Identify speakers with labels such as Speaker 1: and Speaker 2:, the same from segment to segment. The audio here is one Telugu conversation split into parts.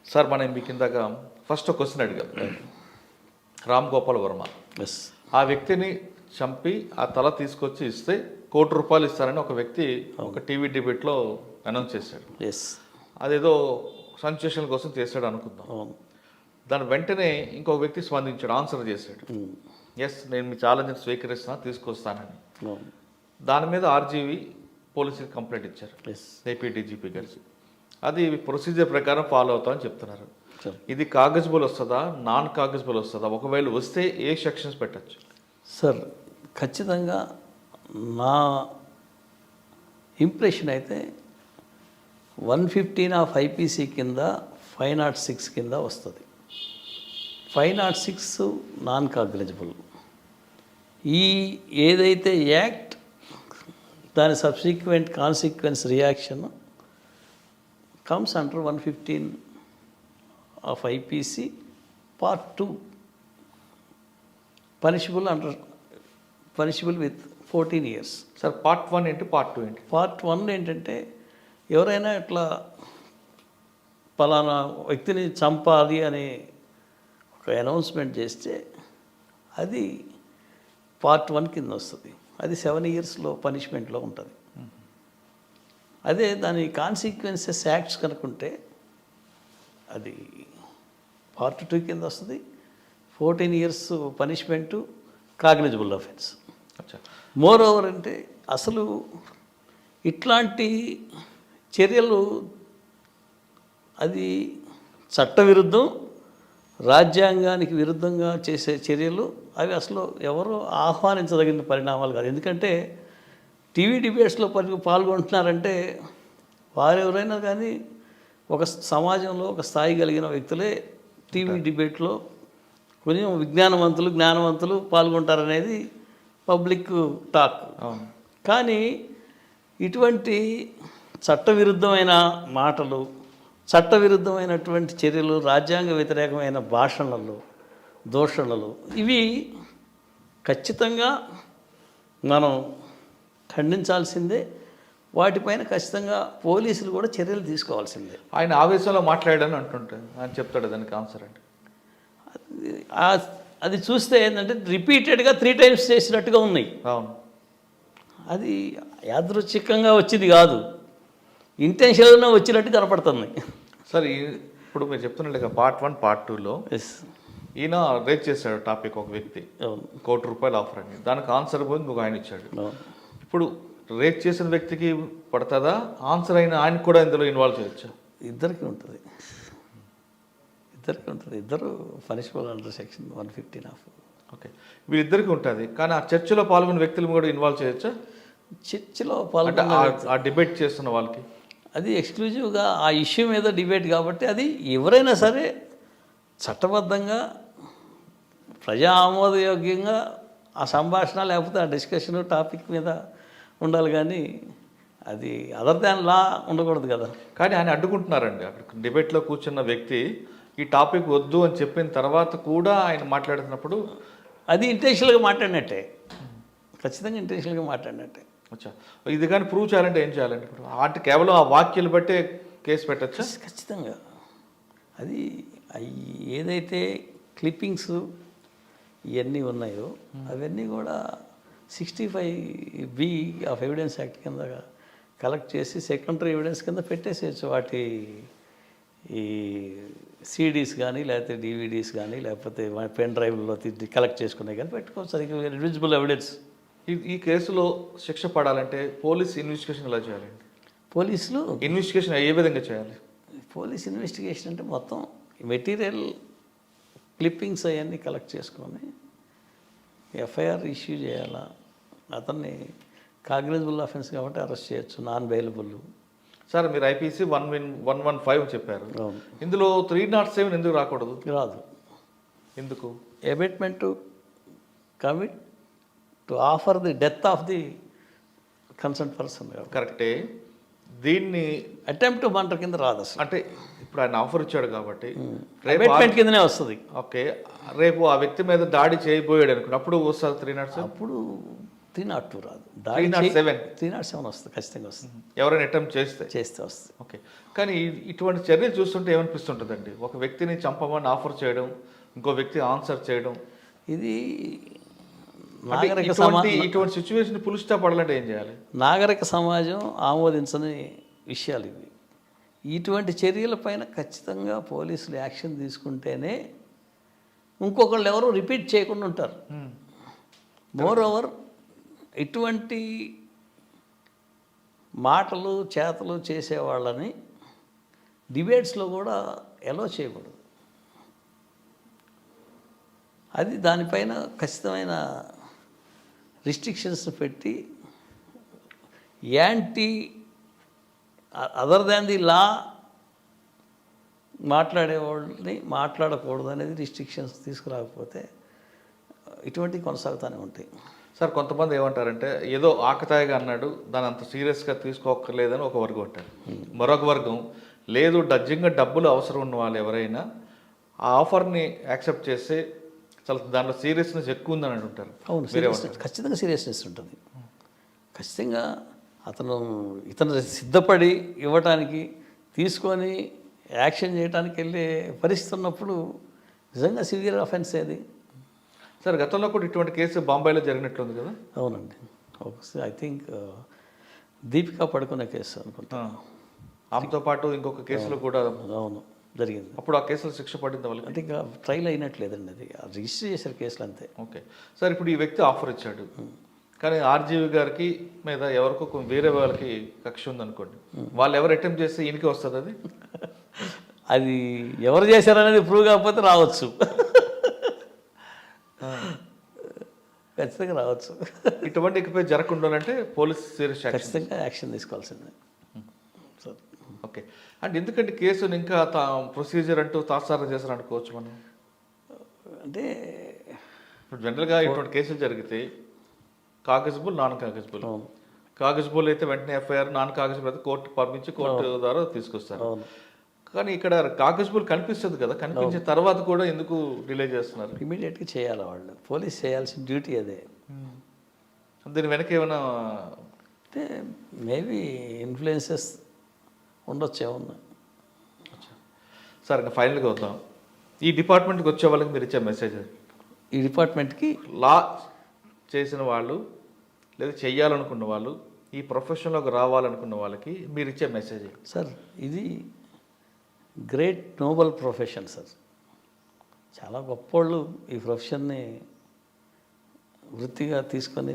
Speaker 1: సార్ మనం మీకు ఇందాక ఫస్ట్ ఒక క్వశ్చన్ అడిగాం. రామ్ గోపాల్ వర్మ
Speaker 2: ఎస్
Speaker 1: ఆ వ్యక్తిని చంపి ఆ తల తీసుకొచ్చి ఇస్తే ₹1,00,00,000 ఇస్తారని ఒక వ్యక్తి ఒక టీవీ డిబేట్లో అనౌన్స్ చేశాడు.
Speaker 2: ఎస్
Speaker 1: అదేదో సంచేషన్ కోసం చేశాడు అనుకుందాం.
Speaker 2: అవును.
Speaker 1: దాని వెంటనే ఇంకొక వ్యక్తి స్పందించాడు, ఆన్సర్ చేశాడు, ఎస్ నేను మీ ఛాలెంజ్ని స్వీకరిస్తాను, తీసుకొస్తానని.
Speaker 2: అవును.
Speaker 1: దాని మీద ఆర్జీవి పోలీసుకి కంప్లైంట్ ఇచ్చారు,
Speaker 2: ఎస్
Speaker 1: ఏపీ డీజీపీ గారు. అది ప్రొసీజర్ ప్రకారం ఫాలో అవుతామని చెప్తున్నారు.
Speaker 2: సార్
Speaker 1: ఇది కాగజబుల్ వస్తుందా, నాన్ కాగజబుల్ వస్తుందా? ఒకవేళ వస్తే ఏ సెక్షన్స్ పెట్టచ్చు?
Speaker 2: సార్ ఖచ్చితంగా నా ఇంప్రెషన్ అయితే 115 ఆఫ్ ఐపీసీ కింద 506 కింద వస్తుంది. 506 నాన్ కాగ్నిజబుల్. ఈ ఏదైతే యాక్ట్ దాని subsequent consequence reaction comes under 115 of IPC part 2 punishable with 14 years.
Speaker 1: Sir part 1 ఏంటి, పార్ట్ 2 ఏంటి?
Speaker 2: పార్ట్ 1 ఏంటంటే ఎవరైనా ఇట్లా పలానా వ్యక్తిని చంపాలి అని ఒక అనౌన్స్మెంట్ చేస్తే అది పార్ట్ 1 కింద వస్తుంది. అది 7 yearsలో పనిష్మెంట్లో ఉంటుంది. అదే దాని కాన్సిక్వెన్సెస్ యాక్ట్స్ కనుకుంటే అది పార్ట్ 2 కింద వస్తుంది. 14 years పనిష్మెంటు, కాగ్నిజబుల్ అఫెన్స్.
Speaker 1: అచ్చా.
Speaker 2: మోర్ ఓవర్ అంటే అసలు ఇట్లాంటి చర్యలు అది చట్టవిరుద్ధం, రాజ్యాంగానికి విరుద్ధంగా చేసే చర్యలు అవి అసలు ఎవరు ఆహ్వానించదగిన పరిణామాలు కాదు. ఎందుకంటే టీవీ డిబేట్స్లో పాల్గొంటున్నారంటే వారెవరైనా కానీ ఒక సమాజంలో ఒక స్థాయి కలిగిన వ్యక్తులే టీవీ డిబేట్లో కొంచెం జ్ఞానవంతులు పాల్గొంటారనేది పబ్లిక్ టాక్. కానీ ఇటువంటి చట్టవిరుద్ధమైన మాటలు, చట్టవిరుద్ధమైనటువంటి చర్యలు, రాజ్యాంగ వ్యతిరేకమైన భాషణలు, దూషణలు ఇవి ఖచ్చితంగా మనం ఖండించాల్సిందే. వాటిపైన ఖచ్చితంగా పోలీసులు కూడా చర్యలు తీసుకోవాల్సిందే.
Speaker 1: ఆయన ఆవేశంలో మాట్లాడాడని అంటుంటే ఆయన చెప్తాడు దానికి ఆన్సర్ అంటే
Speaker 2: అది చూస్తే ఏంటంటే రిపీటెడ్గా 3 times చేసినట్టుగా ఉన్నాయి.
Speaker 1: అవును.
Speaker 2: అది యాదృచ్ఛికంగా వచ్చింది కాదు, ఇంటెన్షన్గా వచ్చినట్టు కనపడుతుంది.
Speaker 1: సార్ ఇప్పుడు మీరు చెప్తున్నట్లుగా పార్ట్ 1 పార్ట్ 2లో
Speaker 2: ఎస్
Speaker 1: ఈయన రేట్ చేశాడు టాపిక్, ఒక వ్యక్తి
Speaker 2: అవును.
Speaker 1: ₹1,00,00,000 ఆఫర్ అని, దానికి ఆన్సర్ పోయి ఇంకొక ఆయన ఇచ్చాడు.
Speaker 2: అవును.
Speaker 1: ఇప్పుడు రేట్ చేసిన వ్యక్తికి పడుతుందా, ఆన్సర్ అయిన ఆయన కూడా ఇందులో ఇన్వాల్వ్ చేయొచ్చా?
Speaker 2: ఇద్దరికి ఉంటుంది. ఇద్దరు punishable under section 115 of.
Speaker 1: Okay, వీళ్ళిద్దరికి ఉంటుంది. కానీ ఆ చర్చలో పాల్గొన్న వ్యక్తులు కూడా ఇన్వాల్వ్ చేయొచ్చా?
Speaker 2: చర్చలో
Speaker 1: అంటే
Speaker 2: పాల్గొన్న
Speaker 1: ఆ డిబేట్ చేస్తున్న వాళ్ళకి
Speaker 2: అది ఎక్స్క్లూజివ్గా ఆ ఇష్యూ మీద డిబేట్ కాబట్టి అది ఎవరైనా సరే చట్టబద్ధంగా ప్రజా ఆమోదయోగ్యంగా ఆ సంభాషణ లేకపోతే ఆ డిస్కషన్ టాపిక్ మీద ఉండాలి. కానీ అది అదర్ దాన్ లా ఉండకూడదు కదా.
Speaker 1: కానీ ఆయన అడ్డుకుంటున్నారండి. అక్కడ డిబేట్లో కూర్చున్న వ్యక్తి ఈ టాపిక్ వద్దు అని చెప్పిన తర్వాత కూడా ఆయన మాట్లాడుతున్నప్పుడు
Speaker 2: అది ఇంటెన్షనల్గా మాట్లాడినట్టే, ఖచ్చితంగా ఇంటెన్షనల్గా మాట్లాడినట్టే.
Speaker 1: వచ్చా ఇది కానీ ప్రూవ్ చేయాలంటే ఏం చేయాలంటే ఇప్పుడు వాటి కేవలం ఆ వాక్యాలు బట్టే కేసు పెట్టచ్చా?
Speaker 2: ఖచ్చితంగా అది ఏదైతే క్లిప్పింగ్స్ ఇవన్నీ ఉన్నాయో అవన్నీ కూడా 65B ఆఫ్ ఎవిడెన్స్ యాక్ట్ కింద కలెక్ట్ చేసి సెకండరీ ఎవిడెన్స్ కింద పెట్టేసేయచ్చు. వాటి ఈ సీడీస్ కానీ లేకపోతే డివిడీస్ కానీ లేకపోతే పెన్ డ్రైవ్లో కలెక్ట్ చేసుకునే కానీ పెట్టుకోవచ్చు. అది రివిజిబుల్ ఎవిడెన్స్.
Speaker 1: ఈ కేసులో శిక్ష పడాలంటే పోలీస్ ఇన్వెస్టిగేషన్ ఎలా చేయాలండి?
Speaker 2: పోలీసులు
Speaker 1: ఇన్వెస్టిగేషన్ ఏ విధంగా చేయాలి?
Speaker 2: పోలీస్ ఇన్వెస్టిగేషన్ అంటే మొత్తం మెటీరియల్ క్లిప్పింగ్స్ అవన్నీ కలెక్ట్ చేసుకొని ఎఫ్ఐఆర్ ఇష్యూ చేయాలా. అతన్ని కాగ్నిజబుల్ అఫెన్స్ కాబట్టి అరెస్ట్ చేయొచ్చు, నాన్ బెయిలబుల్.
Speaker 1: సార్ మీరు ఐపీసీ 115 చెప్పారు, ఇందులో 307 ఎందుకు రాకూడదు?
Speaker 2: రాదు.
Speaker 1: ఎందుకు?
Speaker 2: Abatement to commit to offer the death of the concern person.
Speaker 1: కరెక్టే. దీన్ని
Speaker 2: అటెంప్ట్ మర్డర్ కింద రాదు అసలు.
Speaker 1: అంటే ఇప్పుడు ఆయన ఆఫర్ ఇచ్చాడు కాబట్టి
Speaker 2: అబేట్మెంట్ కిందనే వస్తుంది.
Speaker 1: ఓకే, రేపు ఆ వ్యక్తి మీద దాడి చేయబోయాడు అనుకుని అప్పుడు వస్తుంది 307.
Speaker 2: అప్పుడు 302 రాదు. దాడి
Speaker 1: 307.
Speaker 2: 307 వస్తుంది, ఖచ్చితంగా వస్తుంది,
Speaker 1: ఎవరైనా అటెంప్ట్ చేస్తే.
Speaker 2: చేస్తే వస్తుంది.
Speaker 1: ఓకే. కానీ ఇటువంటి చర్యలు చూస్తుంటే ఏమనిపిస్తుంటుందండి? ఒక వ్యక్తిని చంపమని ఆఫర్ చేయడం, ఇంకో వ్యక్తి ఆన్సర్ చేయడం,
Speaker 2: ఇది
Speaker 1: అంటే
Speaker 2: నాగరిక
Speaker 1: ఇటువంటి సిచ్యువేషన్ ఫుల్ స్టాప్ పడాలంటే ఏం చేయాలి?
Speaker 2: నాగరిక సమాజం ఆమోదించని విషయాలు ఇవి. ఇటువంటి చర్యలపైన ఖచ్చితంగా పోలీసులు యాక్షన్ తీసుకుంటేనే ఇంకొకళ్ళు ఎవరు రిపీట్ చేయకుండా ఉంటారు. మోర్ ఓవర్ ఇటువంటి మాటలు చేతలు చేసేవాళ్ళని డిబేట్స్లో కూడా ఎలో చేయకూడదు. అది దానిపైన ఖచ్చితమైన రిస్ట్రిక్షన్స్ పెట్టి anti other than the law మాట్లాడేవాళ్ళని మాట్లాడకూడదు అనేది రిస్ట్రిక్షన్స్ తీసుకురాకపోతే ఇటువంటివి కొనసాగుతూనే ఉంటాయి.
Speaker 1: సార్, కొంతమంది ఏమంటారంటే ఏదో ఆకతాయిగా అన్నాడు, దాని అంత సీరియస్గా తీసుకోక్కర్లేదని ఒక వర్గం అంటారు. మరొక వర్గం లేదు, డజ్జింగ్గా డబ్బులు అవసరం ఉన్న వాళ్ళు ఎవరైనా ఆ ఆఫర్ని యాక్సెప్ట్ చేస్తే చాలా దాంట్లో సీరియస్నెస్ ఎక్కువ ఉందని అంటుంటారు.
Speaker 2: అవును, ఖచ్చితంగా సీరియస్నెస్ ఉంటుంది. ఖచ్చితంగా ఇతను సిద్ధపడి ఇవ్వటానికి తీసుకొని యాక్షన్ చేయడానికి వెళ్ళే పరిస్థితి ఉన్నప్పుడు నిజంగా సివియర్ అఫెన్స్ అది.
Speaker 1: సార్, గతంలో కూడా ఇటువంటి కేసు బాంబేలో జరిగినట్లుంది కదా?
Speaker 2: అవునండి, ఒకసారి ఐ థింక్ దీపికా పడుకునే కేసు అనుకుంటా.
Speaker 1: ఆమెతో పాటు ఇంకొక కేసులో కూడా
Speaker 2: అవును జరిగింది.
Speaker 1: అప్పుడు ఆ కేసులో శిక్ష పడింది వాళ్ళకి?
Speaker 2: అంటే ఇంకా ట్రైల్ అయినట్లేదండి, అది రిజిస్టర్ చేశారు కేసులు అంతే.
Speaker 1: ఓకే సార్, ఇప్పుడు ఈ వ్యక్తి ఆఫర్ ఇచ్చాడు, కానీ ఆర్జీవి గారికి మీద ఎవరికో వేరే వాళ్ళకి కక్ష ఉందనుకోండి, వాళ్ళు ఎవరు అటెంప్ట్ చేస్తే ఈయనకి వస్తుంది అది?
Speaker 2: అది ఎవరు చేశారనేది ప్రూవ్ కాకపోతే రావచ్చు, ఖచ్చితంగా రావచ్చు.
Speaker 1: ఇటువంటి ఇకపై జరగకుండా అంటే పోలీస్ సీరియస్
Speaker 2: ఖచ్చితంగా యాక్షన్ తీసుకోవాల్సిందే సార్.
Speaker 1: ఓకే. అంటే ఎందుకంటే కేసుని ఇంకా ప్రొసీజర్ అంటూ తాత్సారం చేశారు అనుకోవచ్చు మనం.
Speaker 2: అంటే
Speaker 1: ఇప్పుడు జనరల్గా ఇటువంటి కేసులు జరిగితే కాగజబుల్, నాన్ కాగజబుల్. కాగజబుల్ అయితే వెంటనే ఎఫ్ఐఆర్, నాన్ కాగజబుల్ అయితే కోర్టు పంపించి కోర్టు ద్వారా తీసుకొస్తారు. కానీ ఇక్కడ కాగజబుల్ కనిపిస్తుంది కదా, కనిపించిన తర్వాత కూడా ఎందుకు డిలే చేస్తున్నారు?
Speaker 2: ఇమీడియట్గా చేయాలి వాళ్ళు, పోలీస్ చేయాల్సిన డ్యూటీ అదే.
Speaker 1: దీని వెనక ఏమైనా
Speaker 2: అంటే మేబీ ఇన్ఫ్లుయెన్సెస్ ఉండొచ్చు ఏమన్నా.
Speaker 1: సార్, ఇంకా ఫైనల్గా వద్దాం. ఈ డిపార్ట్మెంట్కి వచ్చే వాళ్ళకి మీరు ఇచ్చే మెసేజ్?
Speaker 2: ఈ డిపార్ట్మెంట్కి
Speaker 1: లా చేసిన వాళ్ళు లేదా చెయ్యాలనుకున్న వాళ్ళు, ఈ ప్రొఫెషన్లోకి రావాలనుకున్న వాళ్ళకి మీరు ఇచ్చే మెసేజ్?
Speaker 2: సార్, ఇది గ్రేట్ నోబల్ ప్రొఫెషన్ సార్. చాలా గొప్పోళ్ళు ఈ ప్రొఫెషన్ని వృత్తిగా తీసుకొని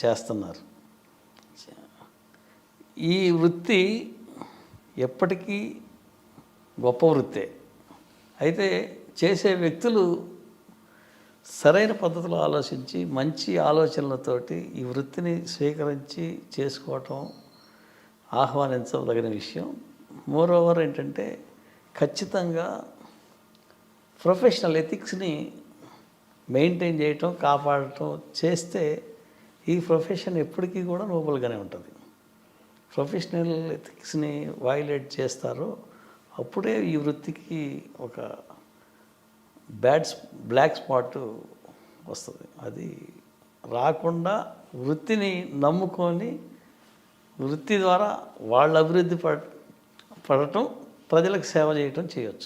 Speaker 2: చేస్తున్నారు. ఈ వృత్తి ఎప్పటికీ గొప్ప వృత్తే. అయితే చేసే వ్యక్తులు సరైన పద్ధతిలో ఆలోచించి మంచి ఆలోచనలతోటి ఈ వృత్తిని స్వీకరించి చేసుకోవటం ఆహ్వానించదగిన విషయం. మోర్ ఓవర్ ఏంటంటే ఖచ్చితంగా ప్రొఫెషనల్ ఎథిక్స్ని మెయింటైన్ చేయటం, కాపాడటం చేస్తే ఈ ప్రొఫెషన్ ఎప్పటికీ కూడా నోబల్గానే ఉంటుంది. ప్రొఫెషనల్ ఎథిక్స్ని వైలేట్ చేస్తారో అప్పుడే ఈ వృత్తికి ఒక బ్లాక్ స్పాట్ వస్తుంది. అది రాకుండా వృత్తిని నమ్ముకొని వృత్తి ద్వారా వాళ్ళ అభివృద్ధి పడటం, ప్రజలకు సేవ చేయటం చేయొచ్చు.